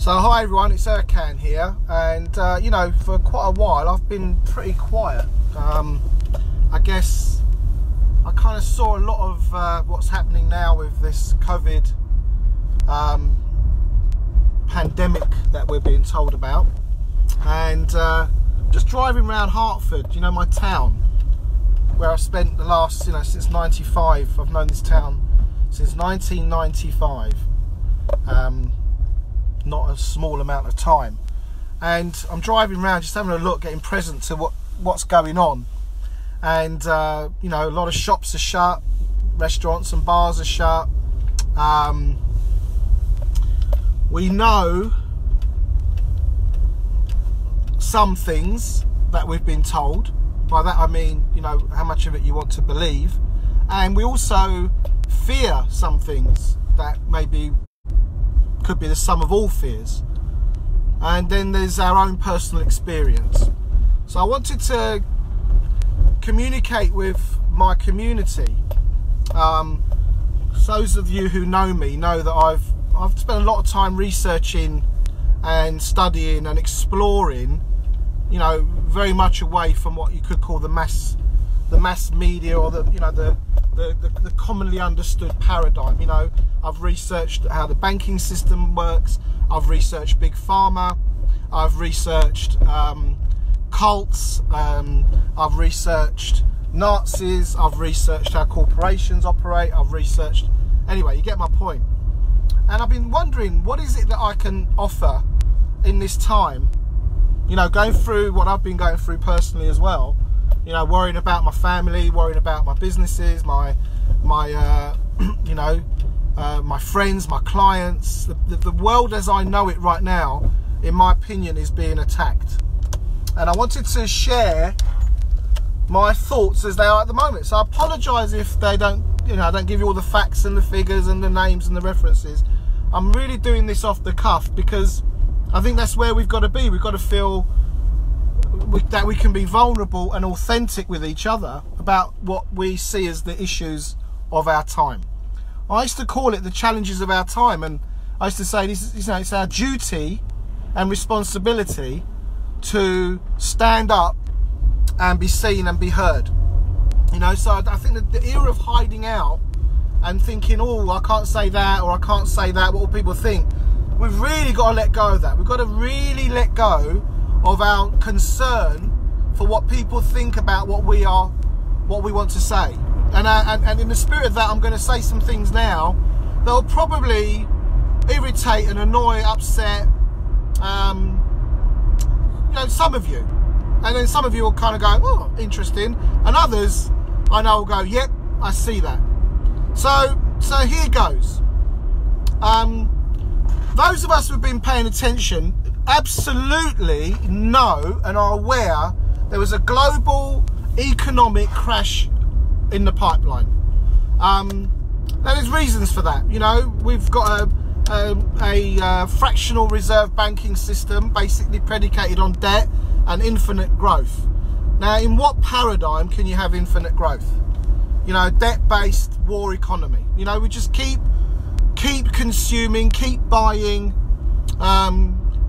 So hi everyone, it's Erkan here, and you know, for quite a while I've been pretty quiet. I guess I kind of saw a lot of what's happening now with this COVID pandemic that we're being told about, and just driving around Hartford, you know, my town, where I've spent the last, you know, since '95. I've known this town since 1995. Not a small amount of time, and I'm driving around just having a look, getting present to what's going on. And you know, a lot of shops are shut, restaurants and bars are shut. We know some things that we've been told. By that I mean, you know, how much of it you want to believe, and we also fear some things that maybe could be the sum of all fears. And then there's our own personal experience. So I wanted to communicate with my community. Those of you who know me know that I've spent a lot of time researching and studying and exploring, you know, very much away from what you could call the mass media, or the, you know, the commonly understood paradigm. You know, I've researched how the banking system works, I've researched big pharma, I've researched cults, I've researched Nazis, I've researched how corporations operate, I've researched, anyway, you get my point. And I've been wondering, what is it that I can offer in this time, you know, going through what I've been going through personally as well. You know, worrying about my family, worrying about my businesses, my you know, my friends, my clients. The world as I know it right now, in my opinion, is being attacked. And I wanted to share my thoughts as they are at the moment. So I apologise if they don't, you know, I don't give you all the facts and the figures and the names and the references. I'm really doing this off the cuff because I think that's where we've got to be. We've got to feel that we can be vulnerable and authentic with each other about what we see as the issues of our time. I used to call it the challenges of our time, and I used to say this, you know, it's our duty and responsibility to stand up and be seen and be heard. You know, so I think that the era of hiding out and thinking, oh, I can't say that, or I can't say that, what will people think? We've really got to let go of that. We've got to really let go of our concern for what people think about what we want to say. And in the spirit of that, I'm going to say some things now that will probably irritate and annoy, upset, you know, some of you. And then some of you will kind of go, oh, interesting. And others, I know, will go, yep, I see that. So here goes. Those of us who've been paying attention absolutely know and are aware there was a global economic crash in the pipeline. Now there's reasons for that. You know, we've got a fractional reserve banking system basically predicated on debt and infinite growth. Now, in what paradigm can you have infinite growth? You know, debt-based war economy. You know, we just keep consuming, keep buying.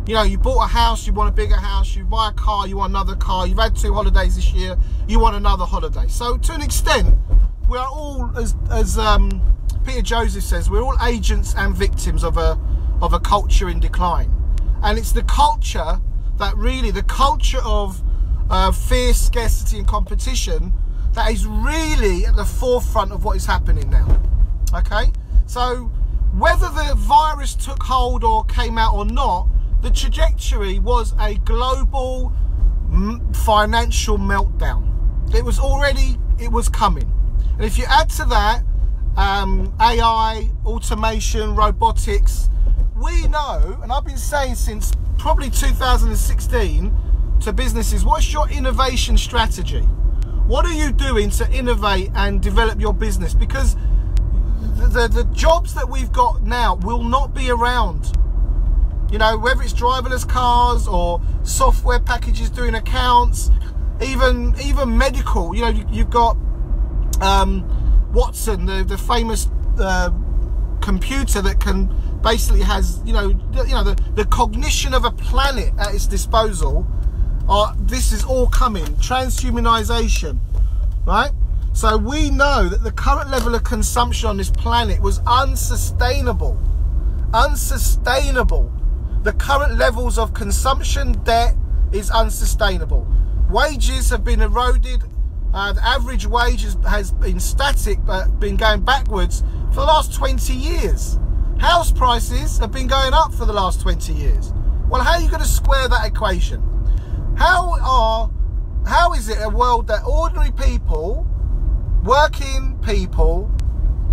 You know, you bought a house, you want a bigger house. You buy a car, you want another car. You've had 2 holidays this year, you want another holiday. So to an extent, we are all, as Peter Joseph says, we're all agents and victims of a culture in decline. And it's the culture that really, the culture of fear, scarcity and competition, that is really at the forefront of what is happening now. Okay? So whether the virus took hold or came out or not, the trajectory was a global financial meltdown. It was coming. And if you add to that AI, automation, robotics, we know, and I've been saying since probably 2016 to businesses, what's your innovation strategy? What are you doing to innovate and develop your business? Because the jobs that we've got now will not be around. You know, whether it's driverless cars or software packages doing accounts, even medical. You know, you've got Watson, the famous computer that can basically has, the cognition of a planet at its disposal. This is all coming. Transhumanization, right? So we know that the current level of consumption on this planet was unsustainable. Unsustainable. The current levels of consumption debt is unsustainable. Wages have been eroded. The average wage has been static, but been going backwards for the last 20 years. House prices have been going up for the last 20 years. Well, how are you going to square that equation? How is it a world that ordinary people, working people,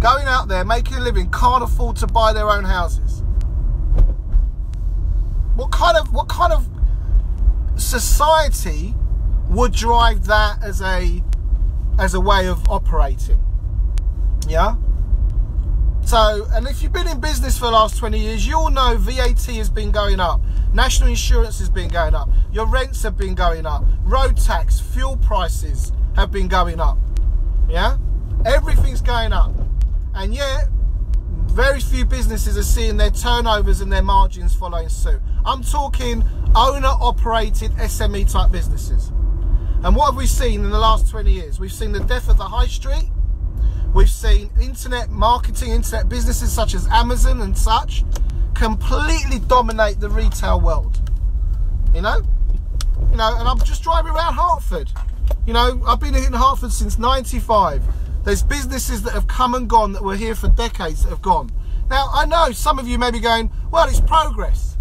going out there making a living, can't afford to buy their own houses? What kind of society would drive that as a way of operating? Yeah. So, and if you've been in business for the last 20 years, you'll know VAT has been going up. National insurance has been going up. Your rents have been going up. Road tax, fuel prices have been going up. Yeah? Everything's going up. And yet, very few businesses are seeing their turnovers and their margins following suit. I'm talking owner-operated SME type businesses. And what have we seen in the last 20 years? We've seen the death of the high street. We've seen internet marketing, internet businesses such as Amazon and such completely dominate the retail world. And I'm just driving around Hertford. I've been in Hertford since '95. There's businesses that have come and gone that were here for decades that have gone. Now, I know some of you may be going, well, it's progress.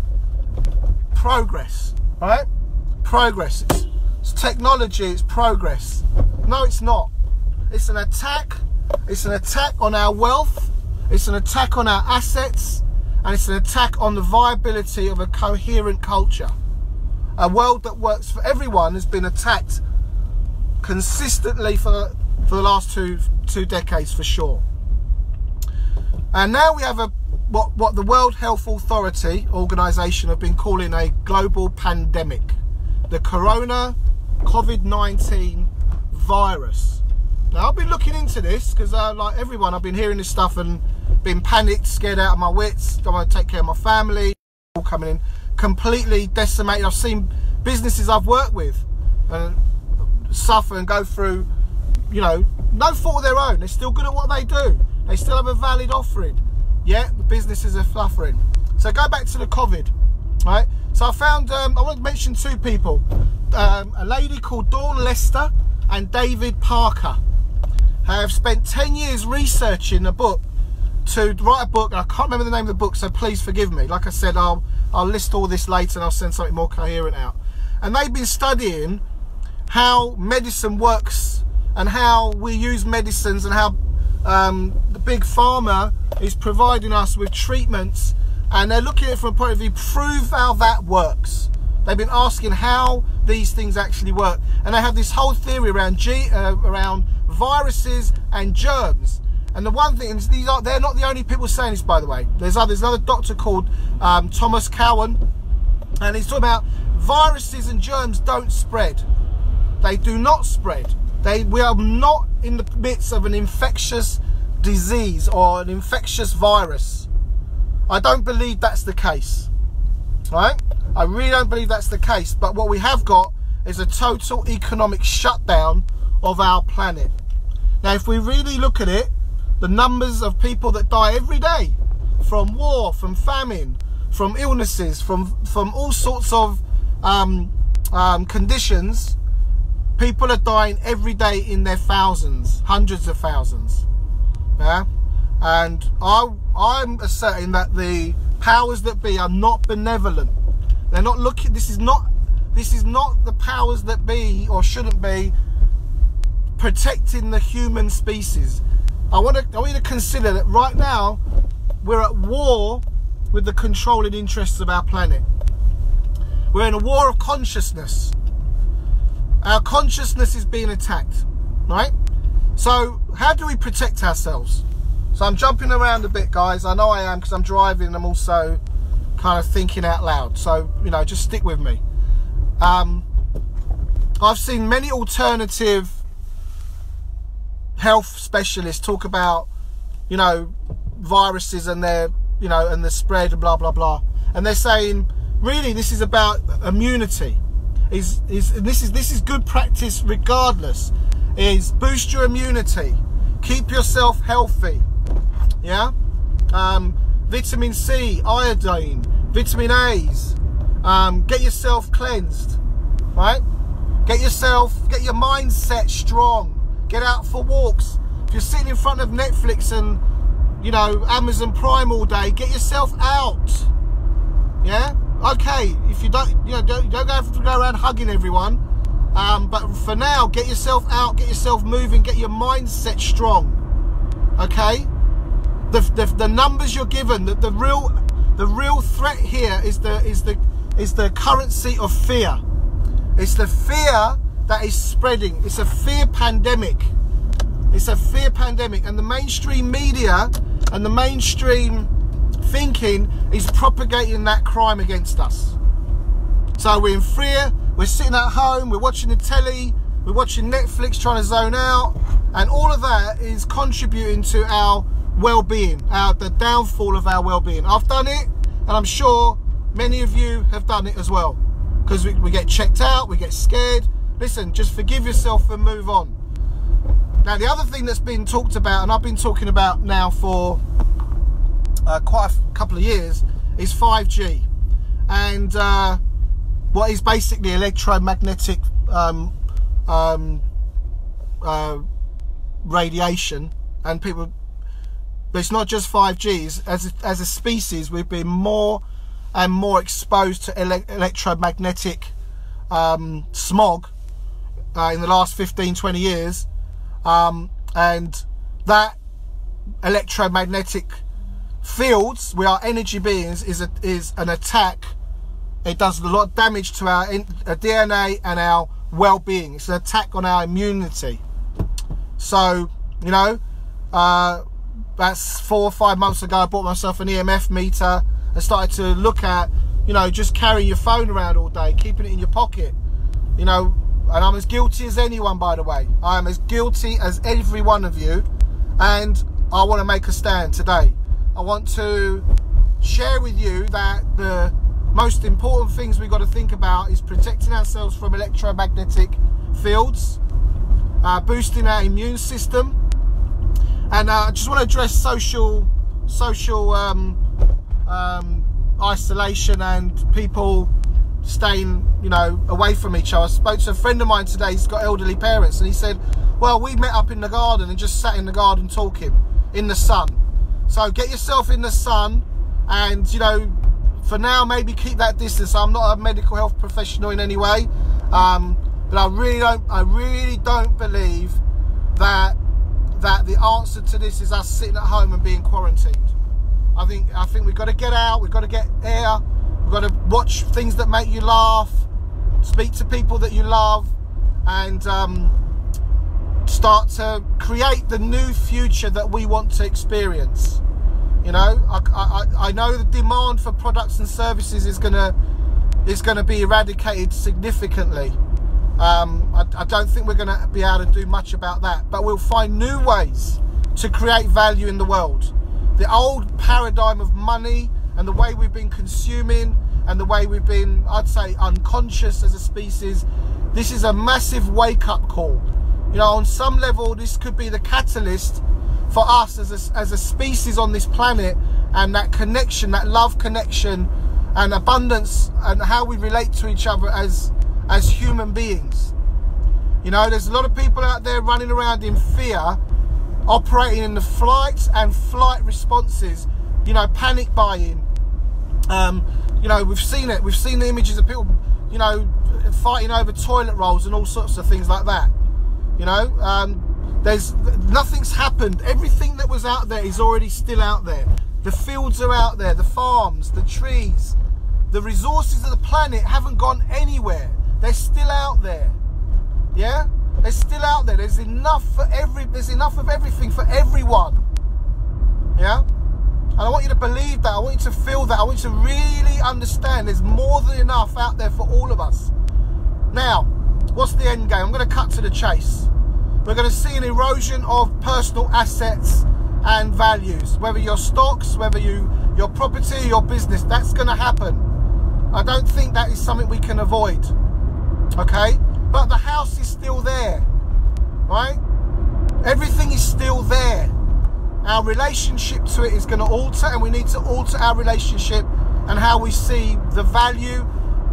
Progress, right? Progress. It's technology, it's progress. No, it's not. It's an attack. It's an attack on our wealth. It's an attack on our assets. And it's an attack on the viability of a coherent culture. A world that works for everyone has been attacked consistently for the last two decades for sure. And now we have what the World Health Authority organization have been calling a global pandemic. The COVID-19 virus. Now I've been looking into this because like everyone, I've been hearing this stuff and been panicked, scared out of my wits. Don't want to take care of my family. All coming in completely decimated. I've seen businesses I've worked with suffer and go through, no fault of their own. They're still good at what they do. They still have a valid offering. Yeah, the businesses are suffering. So go back to the COVID, right? So I found, I want to mention two people. A lady called Dawn Lester and David Parker have spent 10 years researching a book to write a book. I can't remember the name of the book, so please forgive me. Like I said, I'll list all this later and I'll send something more coherent out. And they've been studying how medicine works and how we use medicines and how the big pharma is providing us with treatments, and they're looking at it from a point of view, prove how that works. They've been asking how these things actually work, and they have this whole theory around viruses and germs. And the one thing is, they're not the only people saying this, by the way. There's another doctor called Thomas Cowan, and he's talking about viruses and germs don't spread. They do not spread. We are not in the midst of an infectious disease or an infectious virus. I don't believe that's the case, right? I really don't believe that's the case. But what we have got is a total economic shutdown of our planet. Now, if we really look at it, the numbers of people that die every day from war, from famine, from illnesses, from all sorts of conditions, people are dying every day in their thousands, hundreds of thousands. Yeah, and I'm asserting that the powers that be are not benevolent. They're not looking. This is not the powers that be, or shouldn't be, protecting the human species. I want you to consider that right now we're at war with the controlling interests of our planet. We're in a war of consciousness. Our consciousness is being attacked, right? So how do we protect ourselves? So I'm jumping around a bit, guys. I know I am, because I'm driving and I'm also kind of thinking out loud. So, just stick with me. I've seen many alternative health specialists talk about, viruses and their you know, and the spread and blah, blah, blah. And they're saying, really, this is about immunity. This is good practice regardless. Is boost your immunity. Keep yourself healthy. Yeah? Vitamin C, iodine, vitamin A's. Get yourself cleansed. Right? Get your mindset strong. Get out for walks. If you're sitting in front of Netflix and, you know, Amazon Prime all day, get yourself out. Yeah? Okay, if you don't, you know, don't have to go around hugging everyone. But for now, get yourself out, get yourself moving, get your mindset strong. Okay? The numbers you're given, the real threat here is the currency of fear. It's the fear that is spreading. It's a fear pandemic. It's a fear pandemic, and the mainstream media and the mainstream thinking is propagating that crime against us. So we're in fear, we're sitting at home, we're watching the telly, we're watching Netflix, trying to zone out, and all of that is contributing to our well-being, the downfall of our well-being. I've done it, and I'm sure many of you have done it as well, because we get checked out, we get scared. Listen, just forgive yourself and move on. Now, the other thing that's been talked about, and I've been talking about now for quite a couple of years, is 5G, and what is basically electromagnetic radiation. And people, but it's not just 5G. As a species, we've been more and more exposed to electromagnetic smog in the last 15-20 years, and that electromagnetic fields, we are energy beings, is an attack. It does a lot of damage to our DNA and our well-being. It's an attack on our immunity. So, you know, that's 4 or 5 months ago, I bought myself an EMF meter and started to look at, you know, just carrying your phone around all day, keeping it in your pocket, you know. And I'm as guilty as anyone, by the way. I am as guilty as every one of you, and I want to make a stand today. I want to share with you that the most important things we've got to think about is protecting ourselves from electromagnetic fields, boosting our immune system, and I just want to address social isolation and people staying, you know, away from each other. I spoke to a friend of mine today. He's got elderly parents, and he said, well, we met up in the garden and just sat in the garden talking in the sun. So get yourself in the sun, and, you know, for now, maybe keep that distance. I'm not a medical health professional in any way, but I really don't believe that the answer to this is us sitting at home and being quarantined. I think we've got to get out. We've got to get air. We've got to watch things that make you laugh, speak to people that you love, and start to create the new future that we want to experience. You know, I know the demand for products and services is gonna be eradicated significantly. I don't think we're gonna be able to do much about that, but we'll find new ways to create value in the world. The old paradigm of money and the way we've been consuming and the way we've been, I'd say, unconscious as a species, this is a massive wake-up call. You know, on some level, this could be the catalyst for us as a species on this planet, and that connection, that love connection and abundance, and how we relate to each other as human beings. You know, there's a lot of people out there running around in fear, operating in the flight and flight responses, you know, panic buying. You know, we've seen it. We've seen the images of people, you know, fighting over toilet rolls and all sorts of things like that. You know, nothing's happened. Everything that was out there is already still out there. The fields are out there, the farms, the trees, the resources of the planet haven't gone anywhere. They're still out there. Yeah, they're still out there. There's enough of everything for everyone. Yeah. And I want you to believe that. I want you to feel that. I want you to really understand there's more than enough out there for all of us. Now, what's the end game? I'm going to cut to the chase. We're going to see an erosion of personal assets and values. Whether you're stocks, whether you your property, your business. That's going to happen. I don't think that is something we can avoid. Okay? But the house is still there. Right? Everything is still there. Our relationship to it is going to alter, and we need to alter our relationship and how we see the value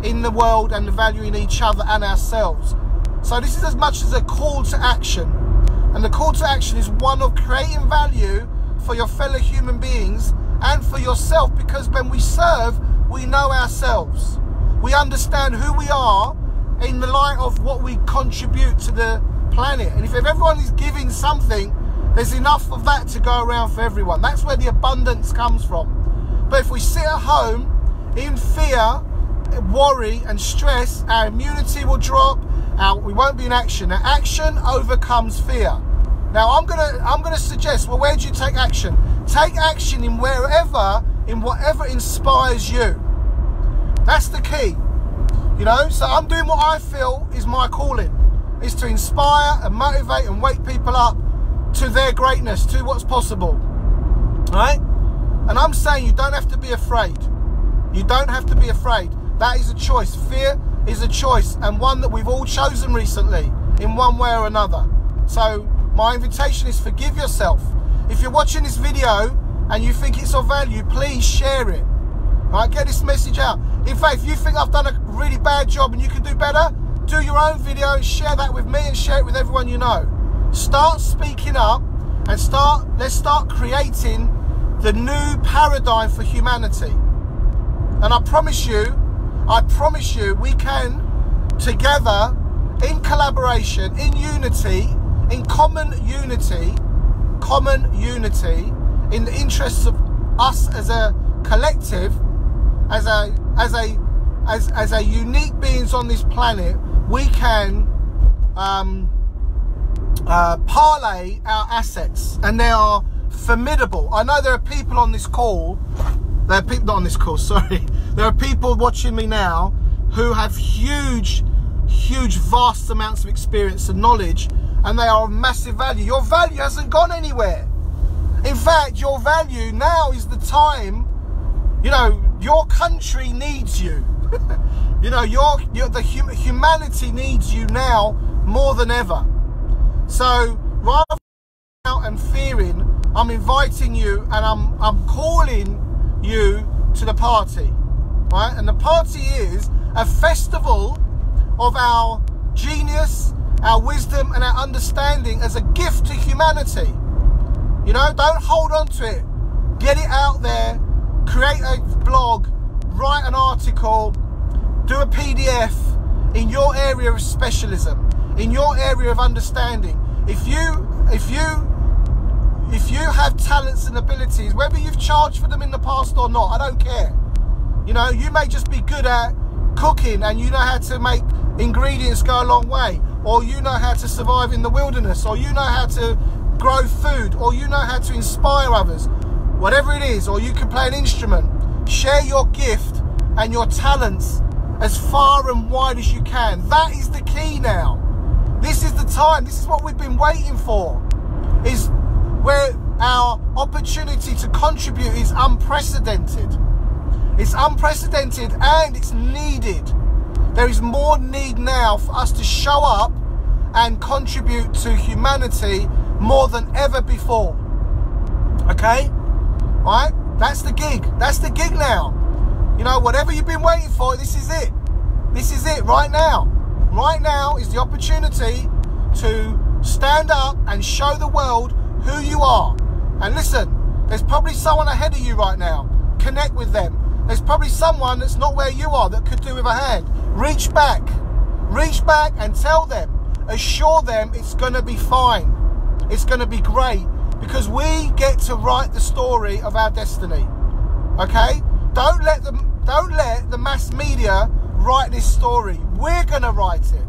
in the world and the value in each other and ourselves. So this is as much as a call to action. And the call to action is one of creating value for your fellow human beings and for yourself, because when we serve, we know ourselves. We understand who we are in the light of what we contribute to the planet. And if everyone is giving something, there's enough of that to go around for everyone. That's where the abundance comes from. But if we sit at home in fear, worry and stress, our immunity will drop. We won't be in action. Now, action overcomes fear. Now, I'm gonna suggest, well, where do you take action? Take action in whatever inspires you. That's the key. You know, so I'm doing what I feel is my calling, is to inspire and motivate and wake people up to their greatness, to what's possible. Right? And I'm saying you don't have to be afraid. You don't have to be afraid. That is a choice. Fear is a choice, and one that we've all chosen recently in one way or another. So my invitation is forgive yourself. If you're watching this video and you think it's of value, please share it. Right? Get this message out. In fact, if you think I've done a really bad job and you can do better, do your own video and share that with me and share it with everyone you know. Start speaking up and let's start creating the new paradigm for humanity. And I promise you, we can, together, in collaboration, in unity, in common unity, in the interests of us as a collective, as a unique beings on this planet, we can parlay our assets, and they are formidable. I know there are people on this call. There are people not on this call. Sorry. There are people watching me now who have huge, vast amounts of experience and knowledge, and they are of massive value. Your value hasn't gone anywhere. In fact, your value now is the time. You know, your country needs you. You know, humanity needs you now more than ever. So rather than out and fearing, I'm inviting you and I'm calling you to the party, right? And the party is a festival of our genius, our wisdom and our understanding as a gift to humanity. You know, don't hold on to it. Get it out there, create a blog, write an article, do a PDF in your area of specialism, in your area of understanding. If you have talents and abilities, whether you've charged for them in the past or not, I don't care. You know, you may just be good at cooking and you know how to make ingredients go a long way, or you know how to survive in the wilderness, or you know how to grow food, or you know how to inspire others, whatever it is, or you can play an instrument. Share your gift and your talents as far and wide as you can. That is the key now. This is the time. This is what we've been waiting for. Is where our opportunity to contribute is unprecedented. It's unprecedented and it's needed. There is more need now for us to show up and contribute to humanity more than ever before. Okay? Right? That's the gig. That's the gig now. You know, whatever you've been waiting for, this is it. This is it right now. Right now is the opportunity to stand up and show the world who you are. And listen, there's probably someone ahead of you right now. Connect with them. There's probably someone that's not where you are that could do with a hand. Reach back and tell them, assure them it's going to be fine. It's going to be great, because we get to write the story of our destiny. Okay? Don't let the mass media write this story. We're going to write it.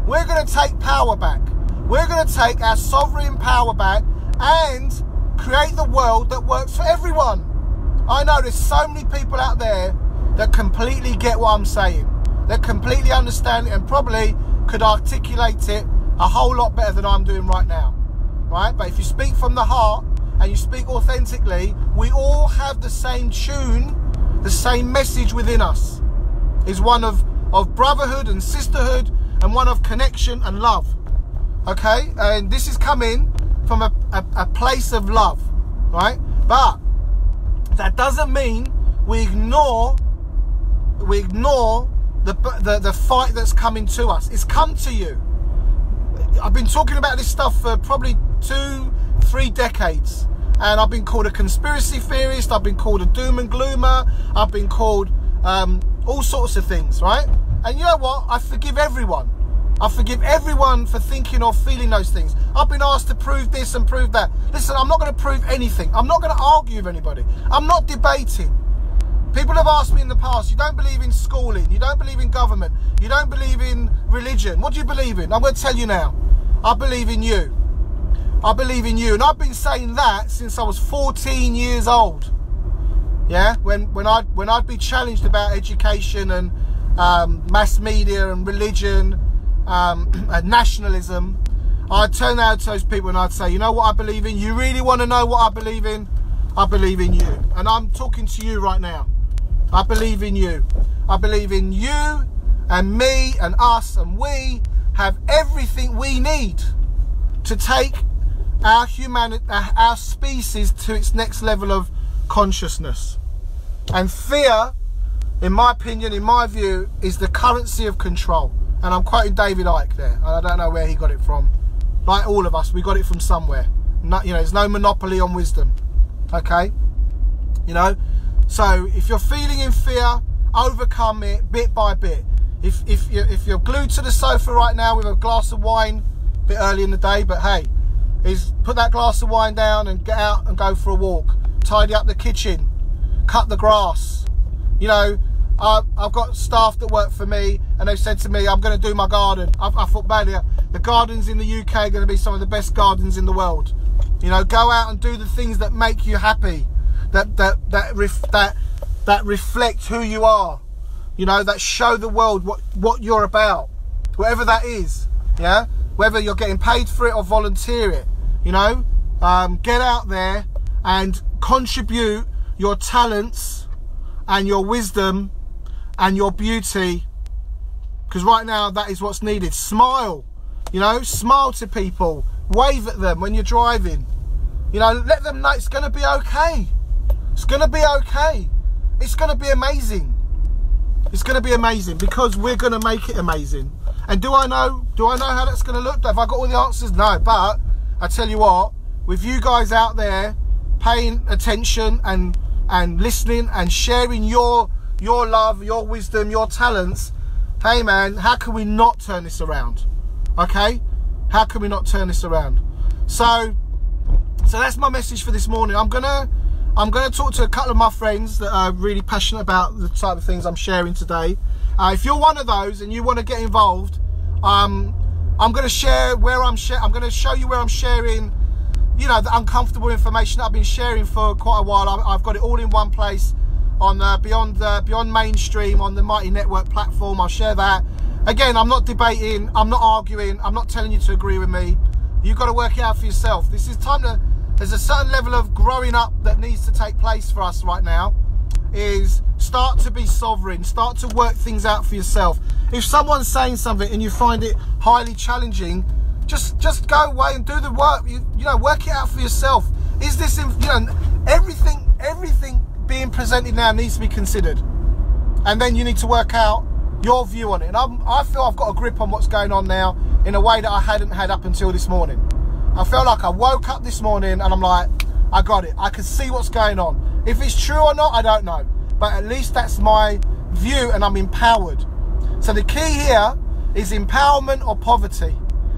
We're going to take power back. We're going to take our sovereign power back and create the world that works for everyone. I know there's so many people out there that completely get what I'm saying. That completely understand it and probably could articulate it a whole lot better than I'm doing right now. Right? But if you speak from the heart and you speak authentically, we all have the same tune, the same message within us. Is one of brotherhood and sisterhood, and one of connection and love. Okay? And this is coming from a place of love, right? But that doesn't mean we ignore the fight that's coming to us. It's come to you. I've been talking about this stuff for probably 2-3 decades, and I've been called a conspiracy theorist, I've been called a doom and gloomer, I've been called all sorts of things, right? And you know what? I forgive everyone. I forgive everyone for thinking or feeling those things. I've been asked to prove this and prove that. Listen, I'm not going to prove anything. I'm not going to argue with anybody. I'm not debating. People have asked me in the past, you don't believe in schooling, you don't believe in government, you don't believe in religion. What do you believe in? I'm going to tell you now. I believe in you. I believe in you. And I've been saying that since I was 14 years old. Yeah, when I'd be challenged about education and mass media and religion and nationalism, I'd turn out to those people and I'd say, you know what I believe in? You really want to know what I believe in? I believe in you. And I'm talking to you right now. I believe in you. I believe in you and me and us, and we have everything we need to take our humanity, our species to its next level of consciousness. And fear, in my opinion, in my view, is the currency of control. And I'm quoting David Icke there. I don't know where he got it from. Like all of us, we got it from somewhere. There's no monopoly on wisdom. Okay? So if you're feeling in fear, overcome it bit by bit. If you're glued to the sofa right now with a glass of wine, a bit early in the day, but hey, put that glass of wine down and get out and go for a walk. Tidy up the kitchen, cut the grass. I've got staff that work for me, and they've said to me, I'm going to do my garden. I thought, earlier, the gardens in the UK are going to be some of the best gardens in the world. Go out and do the things that make you happy, that reflect who you are. That show the world what you're about, whatever that is. Yeah, whether you're getting paid for it or volunteer it. Get out there and contribute your talents and your wisdom and your beauty, because right now that is what's needed. Smile, smile to people, wave at them when you're driving, let them know it's going to be okay. It's going to be okay. It's going to be amazing. It's going to be amazing, because we're going to make it amazing. And do I know how that's going to look? Have I got all the answers? No, but I tell you what, with you guys out there paying attention and listening and sharing your love, your wisdom, your talents, hey man, how can we not turn this around? Okay? How can we not turn this around? So that's my message for this morning. I'm gonna talk to a couple of my friends that are really passionate about the type of things I'm sharing today. If you're one of those and you want to get involved, I'm going to share where I'm going to show you where I'm sharing, the uncomfortable information that I've been sharing for quite a while. I've got it all in one place on Beyond Mainstream on the Mighty Network platform. I'll share that. Again, I'm not debating, I'm not arguing, I'm not telling you to agree with me. You've got to work it out for yourself. This is time to, there's a certain level of growing up that needs to take place for us right now. Is start to be sovereign, start to work things out for yourself. If someone's saying something and you find it highly challenging, just go away and do the work. Work it out for yourself. Is this, everything being presented now needs to be considered, and then you need to work out your view on it. And I feel I've got a grip on what's going on now in a way that I hadn't had up until this morning. I felt like I woke up this morning and I'm like, I got it. I can see what's going on. If it's true or not, I don't know. But at least that's my view, and I'm empowered. So the key here is empowerment or poverty.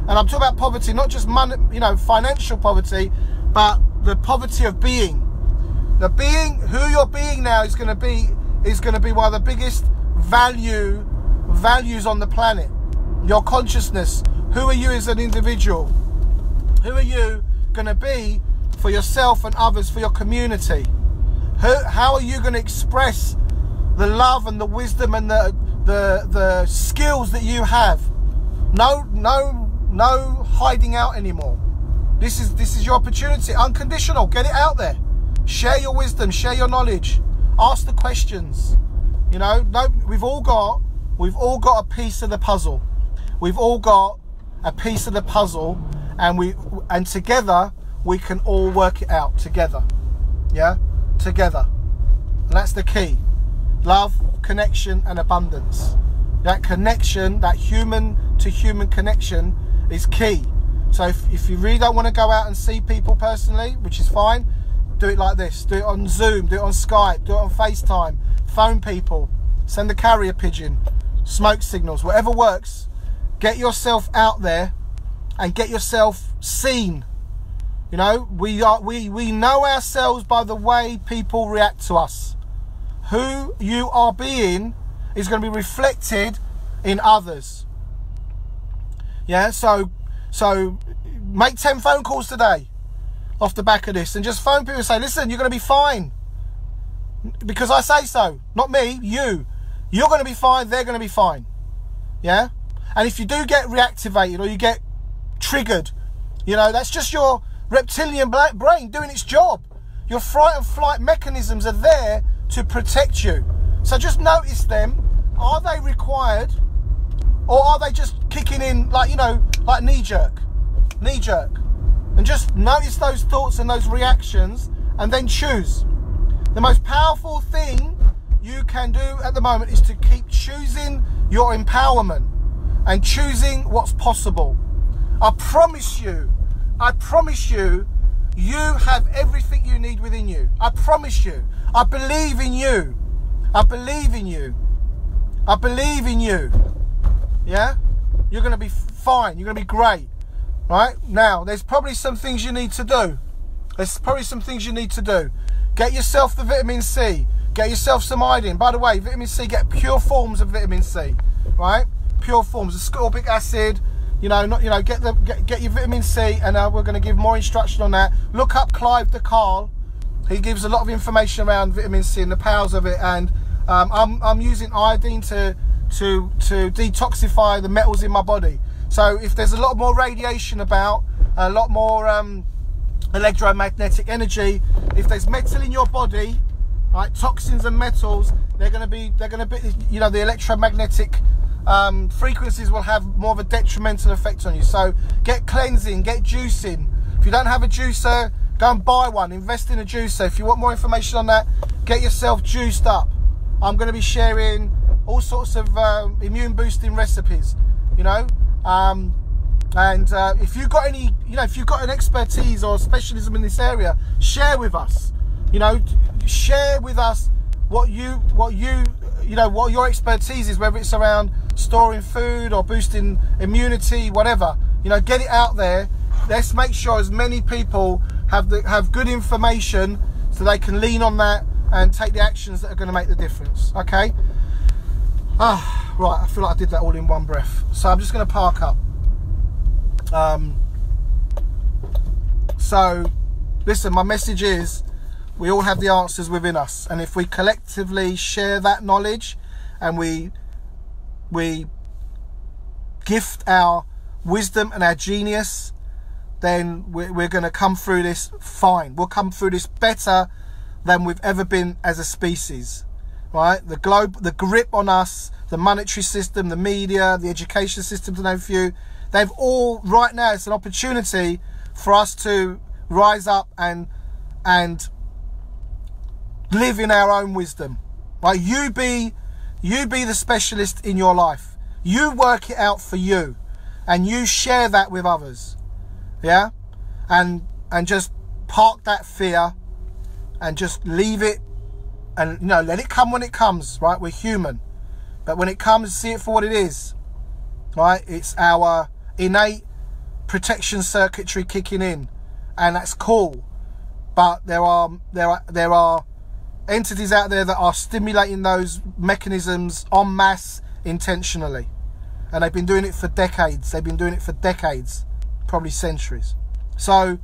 And I'm talking about poverty, not just money, financial poverty, but the poverty of being. The being, who you're being now is going to be one of the biggest values on the planet. Your consciousness. Who are you as an individual? Who are you going to be for yourself and others, for your community? How are you going to express the love and the wisdom and the skills that you have? No hiding out anymore. This is your opportunity. Unconditional. Get it out there. Share your wisdom. Share your knowledge. Ask the questions. You know, no, we've all got a piece of the puzzle. We've all got a piece of the puzzle, and together we can all work it out together. Yeah, together. And that's the key. Love, connection, and abundance. That connection, that human to human connection, is key. So if you really don't want to go out and see people personally, which is fine, do it like this. Do it on Zoom, do it on Skype, do it on FaceTime, phone people, send a carrier pigeon, smoke signals, whatever works. Get yourself out there and get yourself seen. You know, we know ourselves by the way people react to us. Who you are being is going to be reflected in others. Yeah, so make 10 phone calls today off the back of this, and just phone people and say, listen, you're going to be fine. Because I say so, not me, you. You're going to be fine, they're going to be fine. Yeah? And if you do get reactivated or you get triggered, you know, that's just your reptilian brain doing its job. Your fright and flight mechanisms are there to protect you. So just notice them. Are they required, or are they just kicking in like, you know, like knee jerk? And just notice those thoughts and those reactions, and then choose. The most powerful thing you can do at the moment is to keep choosing your empowerment and choosing what's possible. I promise you, you have everything you need within you. I promise you. I believe in you. I believe in you. I believe in you. Yeah? You're going to be fine. You're going to be great. Right? Now, there's probably some things you need to do. Get yourself the vitamin C. Get yourself some iodine. By the way, vitamin C, get pure forms of vitamin C. Right? Pure forms. Ascorbic acid. You know, get your vitamin C, and we're going to give more instruction on that. Look up Clive de Carl. He gives a lot of information around vitamin C and the powers of it. And I'm using iodine to detoxify the metals in my body. So if there's a lot more radiation about, a lot more electromagnetic energy, if there's metal in your body, right, toxins and metals, they're going to be, you know, the electromagnetic frequencies will have more of a detrimental effect on you. So get cleansing, get juicing. If you don't have a juicer, go and buy one. Invest in a juicer. If you want more information on that, get yourself juiced up. I'm going to be sharing all sorts of immune boosting recipes, you know. If you've got any, you know, if you've got an expertise or specialism in this area, share with us. You know, share with us what your expertise is, whether it's around storing food or boosting immunity, whatever. You know, get it out there. Let's make sure as many people have good information so they can lean on that and take the actions that are going to make the difference. Okay. Right, I feel like I did that all in one breath. So I'm just going to park up. So, listen, my message is, we all have the answers within us. And if we collectively share that knowledge and we gift our wisdom and our genius, then we're going to come through this fine. We'll come through this better than we've ever been as a species. Right? The globe, the grip on us, the monetary system, the media, the education system, to name a few, they've all, right now, it's an opportunity for us to rise up and live in our own wisdom. Right? You be the specialist in your life. You work it out for you, and you share that with others. Yeah? And just park that fear and just leave it, and, you know, let it come when it comes, right? We're human. But when it comes, see it for what it is. Right? It's our innate protection circuitry kicking in, and that's cool. But there are entities out there that are stimulating those mechanisms en masse intentionally, and they've been doing it for decades. Probably centuries. So,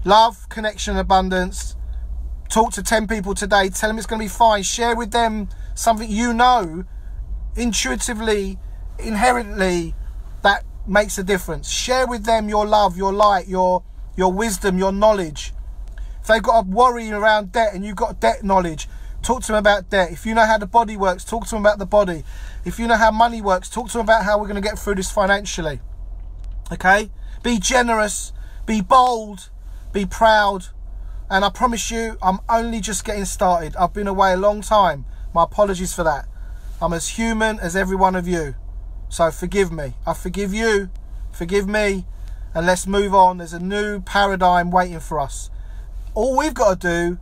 love, connection, abundance. Talk to 10 people today. Tell them it's going to be fine. Share with them something you know intuitively, inherently, that makes a difference. Share with them your love, your light, your your wisdom, your knowledge. If they've got a worry around debt and you've got debt knowledge, talk to them about debt. If you know how the body works, talk to them about the body. If you know how money works, talk to them about how we're going to get through this financially. Okay? Be generous, be bold, be proud. And I promise you, I'm only just getting started. I've been away a long time. My apologies for that. I'm as human as every one of you. So forgive me. I forgive you. Forgive me. And let's move on. There's a new paradigm waiting for us. All we've got to do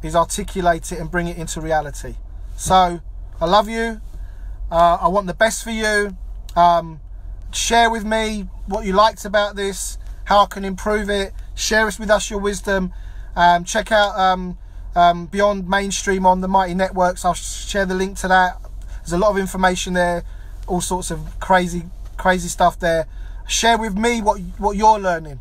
is articulate it and bring it into reality. So I love you. I want the best for you. Share with me what you liked about this, how I can improve it. Share with us your wisdom. Check out Beyond Mainstream on the Mighty Networks. I'll share the link to that. There's a lot of information there, all sorts of crazy stuff there. Share with me what you're learning.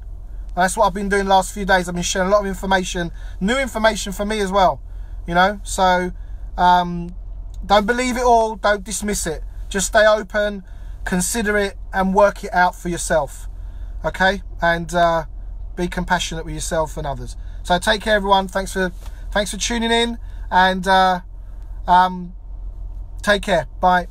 That's what I've been doing the last few days. I've been sharing a lot of information, new information for me as well, you know. So don't believe it all, don't dismiss it. Just stay open, consider it, and work it out for yourself. Okay? And be compassionate with yourself and others. So take care, everyone. Thanks for tuning in, and take care. Bye.